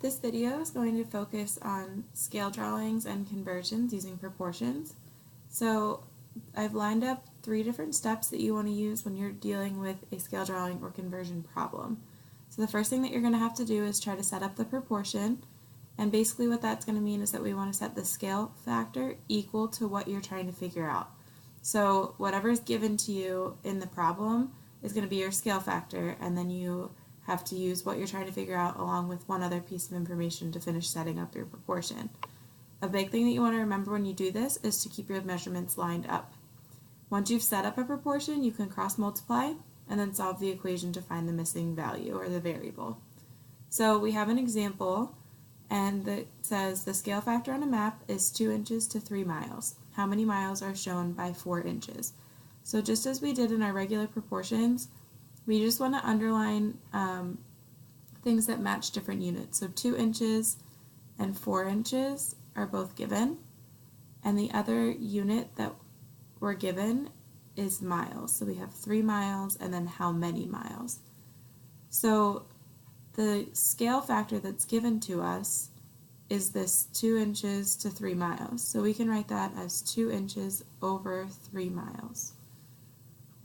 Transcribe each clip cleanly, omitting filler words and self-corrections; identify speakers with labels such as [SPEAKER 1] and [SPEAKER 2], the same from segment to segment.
[SPEAKER 1] This video is going to focus on scale drawings and conversions using proportions. So I've lined up 3 different steps that you want to use when you're dealing with a scale drawing or conversion problem. So the first thing that you're going to have to do is try to set up the proportion, and basically what that's going to mean is that we want to set the scale factor equal to what you're trying to figure out. So whatever is given to you in the problem is going to be your scale factor, and then you have to use what you're trying to figure out along with one other piece of information to finish setting up your proportion. A big thing that you want to remember when you do this is to keep your measurements lined up. Once you've set up a proportion, you can cross multiply and then solve the equation to find the missing value or the variable. So we have an example, and it says the scale factor on a map is 2 inches to 3 miles. How many miles are shown by 4 inches? So just as we did in our regular proportions, we just want to underline things that match different units. So 2 inches and 4 inches are both given, and the other unit that we're given is miles. So we have 3 miles and then how many miles. So the scale factor that's given to us is this 2 inches to 3 miles. So we can write that as 2 inches over 3 miles.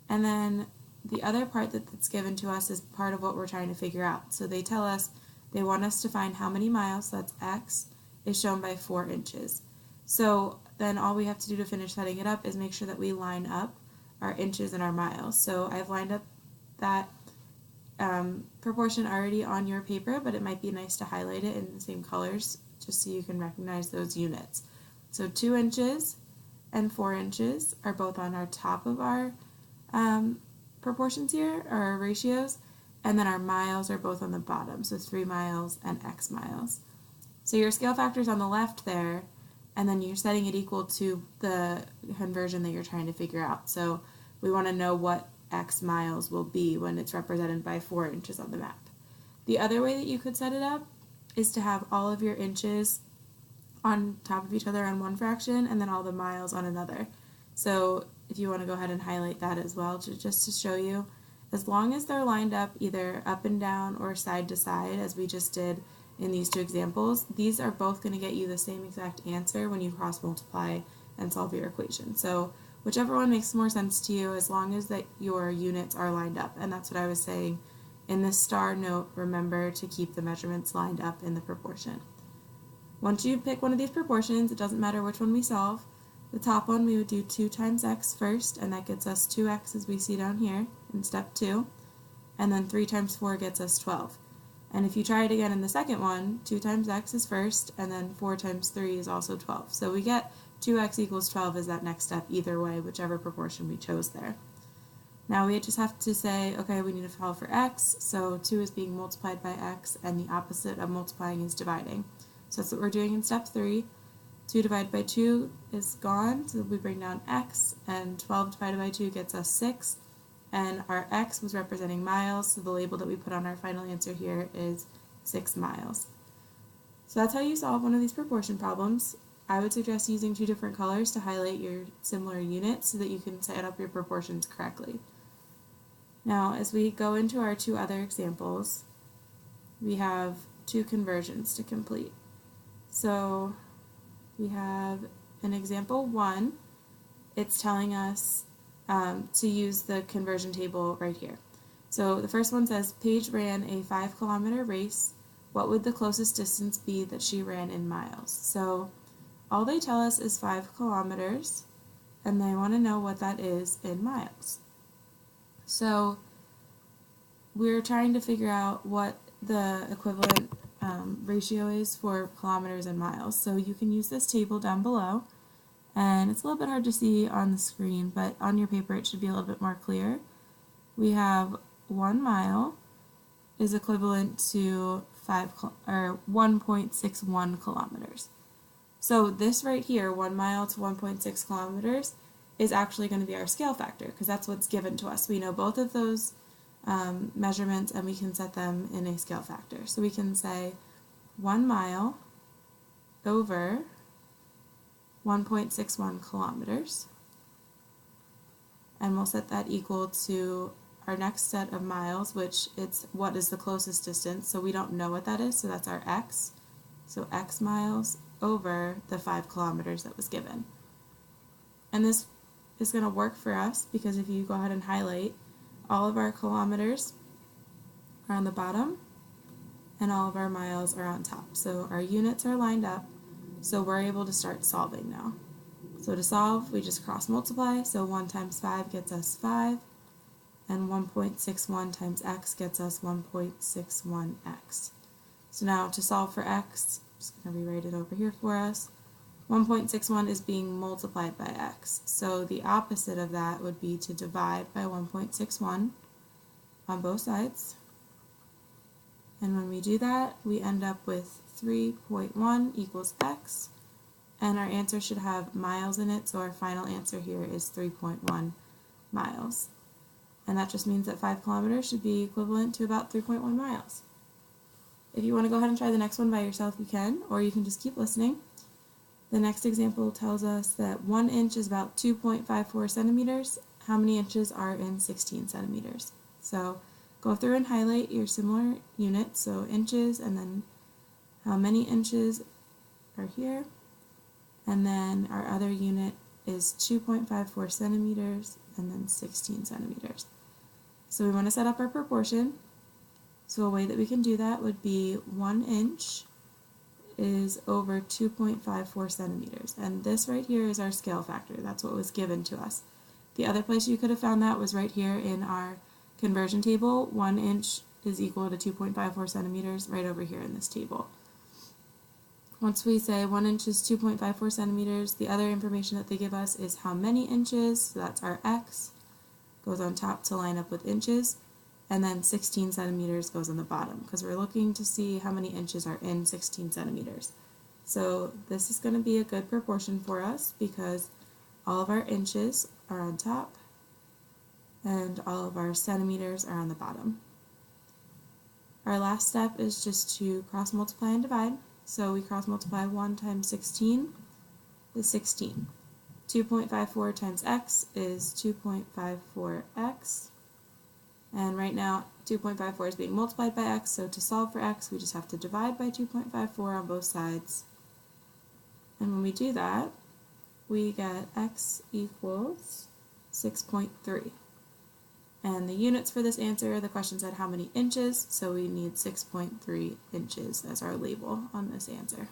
[SPEAKER 1] And then the other part that's given to us is part of what we're trying to figure out. So they tell us they want us to find how many miles, so that's x, is shown by 4 inches. So then all we have to do to finish setting it up is make sure that we line up our inches and our miles. So I've lined up that proportion already on your paper, but it might be nice to highlight it in the same colors just so you can recognize those units. So 2 inches and 4 inches are both on our top of our proportions here, our ratios, and then our miles are both on the bottom, so 3 miles and x miles. So your scale factor is on the left there, and then you're setting it equal to the conversion that you're trying to figure out. So we want to know what x miles will be when it's represented by 4 inches on the map. The other way that you could set it up is to have all of your inches on top of each other on one fraction and then all the miles on another. So if you want to go ahead and highlight that as well, just to show you, as long as they're lined up either up and down or side to side as we just did in these 2 examples, these are both going to get you the same exact answer when you cross multiply and solve your equation. So whichever one makes more sense to you, as long as that your units are lined up. And that's what I was saying in this star note, remember to keep the measurements lined up in the proportion. Once you pick one of these proportions, it doesn't matter which one we solve. The top one we would do 2 times x first, and that gets us 2x as we see down here in step 2, and then 3 times 4 gets us 12. And if you try it again in the second one, 2 times x is first, and then 4 times 3 is also 12. So we get 2x equals 12 as that next step either way, whichever proportion we chose there. Now we just have to say, okay, we need to solve for x, so 2 is being multiplied by x, and the opposite of multiplying is dividing. So that's what we're doing in step 3. 2 divided by 2 is gone, so we bring down x, and 12 divided by 2 gets us 6, and our x was representing miles, so the label that we put on our final answer here is 6 miles. So that's how you solve one of these proportion problems. I would suggest using 2 different colors to highlight your similar units so that you can set up your proportions correctly. Now, as we go into our 2 other examples, we have 2 conversions to complete. So we have an example 1. It's telling us to use the conversion table right here. So the first one says, Paige ran a 5-kilometer race. What would the closest distance be that she ran in miles? So all they tell us is 5 kilometers, and they want to know what that is in miles. So we're trying to figure out what the equivalent ratio is for kilometers and miles. So you can use this table down below, and it's a little bit hard to see on the screen, but on your paper it should be a little bit more clear. We have 1 mile is equivalent to 1.61 kilometers. So this right here, 1 mile to 1.6 kilometers, is actually going to be our scale factor because that's what's given to us. We know both of those measurements, and we can set them in a scale factor. So we can say 1 mile over 1.61 kilometers, and we'll set that equal to our next set of miles, which it's what is the closest distance, so we don't know what that is, so that's our x. So x miles over the 5 kilometers that was given. And this is going to work for us because if you go ahead and highlight, all of our kilometers are on the bottom and all of our miles are on top. So our units are lined up, so we're able to start solving now. So to solve, we just cross multiply, so 1 times 5 gets us 5, and 1.61 times x gets us 1.61x. So now to solve for x, I'm just going to rewrite it over here for us. 1.61 is being multiplied by x, so the opposite of that would be to divide by 1.61 on both sides. And when we do that, we end up with 3.1 equals x, and our answer should have miles in it, so our final answer here is 3.1 miles. And that just means that 5 kilometers should be equivalent to about 3.1 miles. If you want to go ahead and try the next one by yourself, you can, or you can just keep listening. The next example tells us that 1 inch is about 2.54 centimeters. How many inches are in 16 centimeters? So go through and highlight your similar units, so inches, and then how many inches are here. And then our other unit is 2.54 centimeters, and then 16 centimeters. So we want to set up our proportion. So a way that we can do that would be 1 inch is over 2.54 centimeters. And this right here is our scale factor. That's what was given to us. The other place you could have found that was right here in our conversion table. 1 inch is equal to 2.54 centimeters right over here in this table. Once we say 1 inch is 2.54 centimeters, the other information that they give us is how many inches, so that's our x, goes on top to line up with inches, and then 16 centimeters goes on the bottom, because we're looking to see how many inches are in 16 centimeters. So this is going to be a good proportion for us, because all of our inches are on top, and all of our centimeters are on the bottom. Our last step is just to cross multiply and divide. So we cross multiply 1 times 16 is 16. 2.54 times x is 2.54x. And right now 2.54 is being multiplied by x, so to solve for x we just have to divide by 2.54 on both sides. And when we do that, we get x equals 6.3. And the units for this answer, the question said how many inches, so we need 6.3 inches as our label on this answer.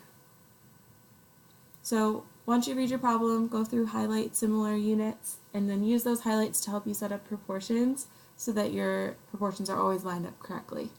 [SPEAKER 1] So once you read your problem, go through, highlight similar units, and then use those highlights to help you set up proportions so that your proportions are always lined up correctly.